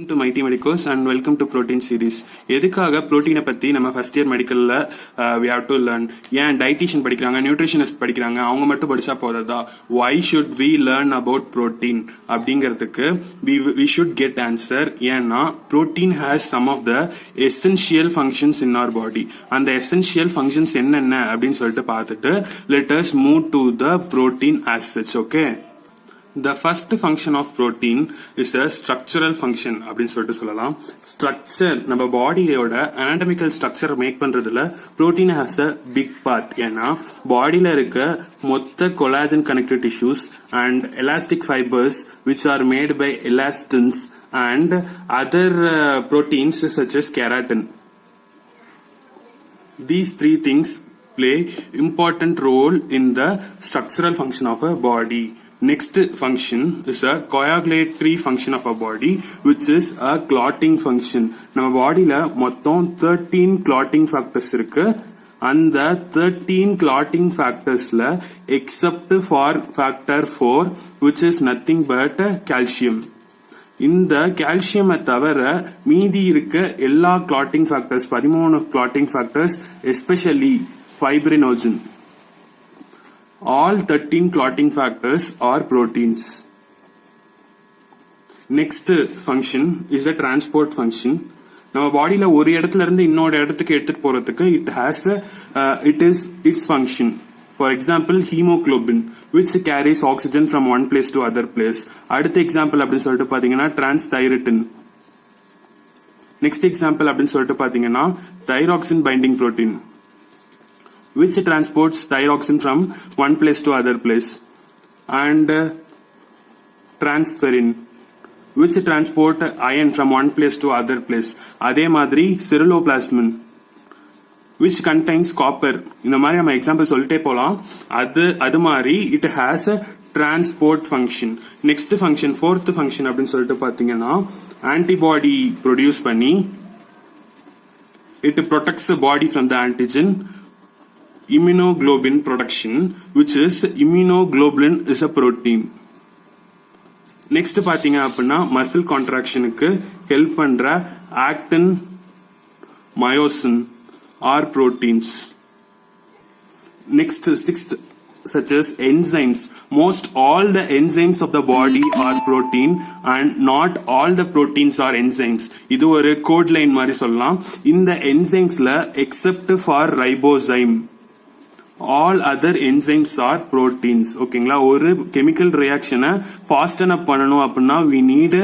to Mighty Medicos and welcome to Protein series. எதுக்காக புரோட்டீனை பத்தி நம்ம ஃபர்ஸ்ட் இயர் மெடிக்கல்ல we have to learn. ஏன் டயட்டீஷியன் படிக்கிறாங்க, நியூட்ரிஷனிஸ்ட் படிக்கிறாங்க, அவங்க மட்டும் படிச்சா போறதா? Why should we learn about protein அப்படிங்கிறதுக்கு we should get answer. ஏன்னா protein has some of the essential functions in our body. அந்த essential functions என்னென்ன அப்படின்னு சொல்லிட்டு பார்த்துட்டு let us move to the protein as such. Okay. The first function of protein is a structural function அப்படின்னு சொல்லிட்டு சொல்லலாம். Structure நம்ம பாடியோட anatomical structure மேக் பண்றதுல protein has a big part. ஏன்னா பாடியில இருக்க மொத்த collagen connected tissues and elastic fibers which are made by elastins and other proteins such as keratin. These three things play important role in the structural function of a body. Next function is a coagulatory function of our body, which is a clotting function. நம்ம பாடியில மொத்தம் 13 clotting factors இருக்கு. அந்த 13 clotting factorsல except for factor 4, which is nothing but calcium. இந்த calcium தவிர மீதி இருக்க எல்லா clotting factors 13 clotting factors, especially fibrinogen. All 13 clotting factors are proteins. Next function is a transport function. நம்ம பாடியில ஒரு இடத்துல இருந்து இன்னொரு இடத்துக்கு எடுத்துட்டு போறதுக்கு it is its function. For example, hemoglobin, which carries oxygen from one place to other place. அடுத்த எக்ஸாம்பிள் அப்படின்னு சொல்லிட்டு பாத்தீங்கன்னா transthyretin. Next example அப்படின்னு சொல்லிட்டு பாத்தீங்கன்னா thyroxine binding protein, which transports thyroxine from one place to other place, and transferrin, which transport iron from one place to other place. அதே மாதிரி ceruloplasmin, which contains copper. இந்த மாதிரி நம்ம எக்ஸாம்பிள் சொல்லிட்டே போலாம். அது மாதிரி it has a transport function. Next function, fourth function அப்படின்னு சொல்லிட்டு பாத்தீங்கன்னா antibody produce பண்ணி it protects the body from the antigen. Immunoglobulin production, which is immunoglobulin is a protein. Next பாத்தீங்க அப்படின்னா muscle contractionக்கு help பண்ற actin, myosin are proteins. Next sixth, such as enzymes. Most all the enzymes of the body are protein and not all the proteins are enzymes. இது ஒரு code line மாதிரி சொல்லலாம். இந்த enzymesல except for ribosome, all other enzymes are proteins. ஓகேங்களா? ஒரு chemical ரியாக்ஷனை fasten அப் பண்ணணும் அப்படின்னா we need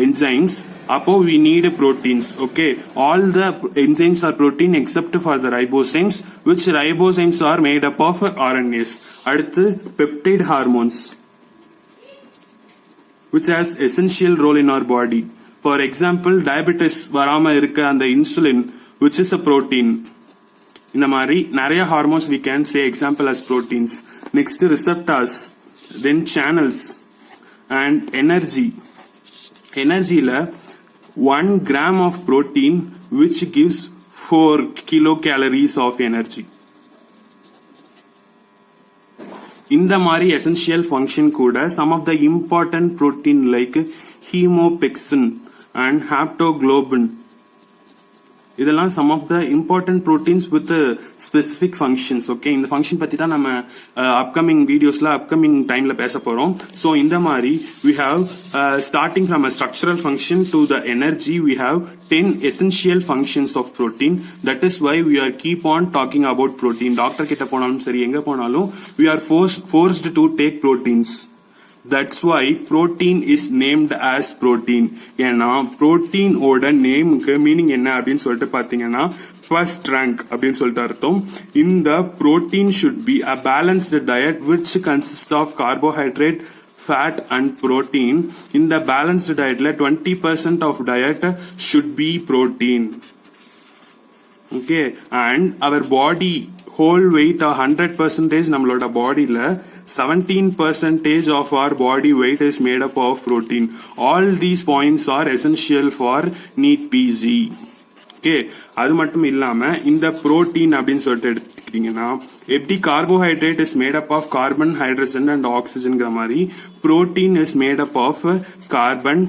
enzymes, அப்போ we need proteins. Okay, all the enzymes are protein except for the ribosomes, which ribosomes are made up of RNAs. அடுத்து peptide hormones, which has essential role in our body. For example, diabetes வராம இருக்க அந்த insulin, which is a protein. இந்த மாதிரி நிறைய hormones we can say example as proteins. Next receptors, then channels and energy. Energyல 1 gram of protein which gives 4 kilocalories of energy. இந்த மாதிரி essential function கூட some of the important protein like hemopexin and haptoglobin, இதெல்லாம் some of the important proteins with specific functions. Okay, இந்த function பத்தி தான் நம்ம upcoming வீடியோஸ்ல upcoming டைம்ல பேச போறோம். So இந்த மாதிரி we have starting from a structural function to the energy, we have 10 essential functions of protein. That is why we are keep on talking about protein. Doctor கிட்ட போனாலும் சரி, எங்க போனாலும் we are forced to take proteins. That's why protein is named as protein. ஏன்னா protein ஓட நேமுக்கு meaning என்ன அப்படின்னு சொல்லிட்டு பாத்தீங்கன்னா first rank அப்படின்னு சொல்லிட்டு அர்த்தம். இந்த protein should be a balanced diet which consists of carbohydrate, fat and protein. In the balanced dietல 20% of diet should be protein. Okay, and our body whole weight 100% நம்மளோட பாடியில 17% of our body weight is made up of protein. All these points are essential for NEET PG. Okay, அது மட்டும் இல்லாம இந்த protein அப்படின்னு சொல்லிட்டு எடுத்துக்கிட்டீங்கன்னா எப்படி carbohydrate is made up of carbon, hydrogen and oxygen மாதிரி protein is made up of carbon,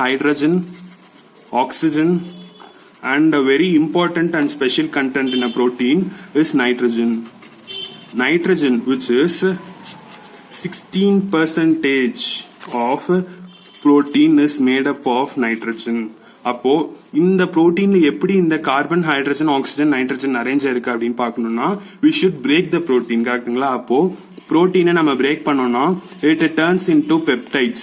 hydrogen, oxygen, and a very important and special content in a protein is nitrogen. Nitrogen, which is 16% of protein is made up of nitrogen. அப்போ இந்த புரோட்டீன்ல எப்படி இந்த carbon, hydrogen, oxygen, nitrogen arrange ஆயிருக்கு அப்படின்னு பார்க்கணும்னா we should break the protein. கரெக்ட்டுங்களா? அப்போ புரோட்டீனை நம்ம பிரேக் பண்ணோம்னா it turns into peptides.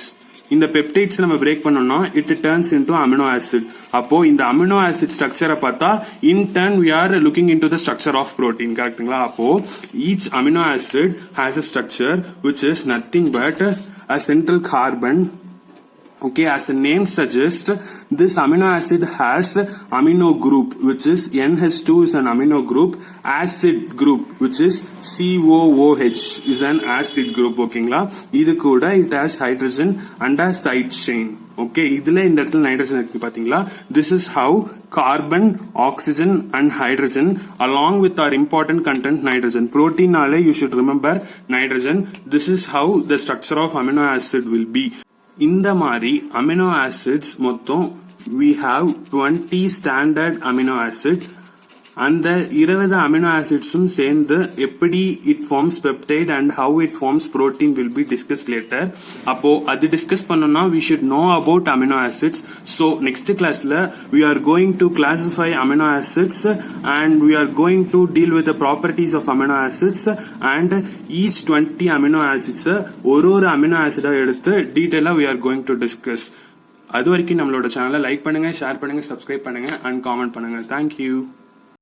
இந்த பெப்டைட்ஸ் நம்ம பிரேக் பண்ணோம்னா it turns into amino acid. அப்போ இந்த அமினோ ஆசிட் ஸ்ட்ரக்சரை பார்த்தா in turn we are looking into the structure of protein. கரெக்ட்டுங்களா? அப்போ each amino acid has a structure which is nothing but a central carbon. Okay, as the name suggests, this amino acid has amino group, which is NH2 is an amino group. Acid group, which is COOH, is an acid group. Okay, இது கூட it has hydrogen and a side chain. Okay, இதுல இந்த இடத்துல nitrogen இருக்கு பாத்தீங்களா? This is how carbon, oxygen and hydrogen along with our important content nitrogen. Protein நாலே you should remember nitrogen. This is how the structure of amino acid will be. இந்த மாதிரி amino acids மொத்தம் we have 20 standard amino acid. அந்த 20 amino ஆசிட்ஸும் சேர்ந்து எப்படி it forms peptide and how it forms protein will be discuss later. அப்போ அது discuss பண்ணோம்னா we should know about amino acids. So next classல we are going to classify amino acids and we are going to deal with the properties of amino acids and each 20 amino acids ஒரு amino ஆசிடா எடுத்து டீடைலா we are going to discuss. அது வரைக்கும் நம்மளோட சேனலை like பண்ணுங்க, share பண்ணுங்க, subscribe பண்ணுங்க and comment பண்ணுங்க. தேங்க்யூ.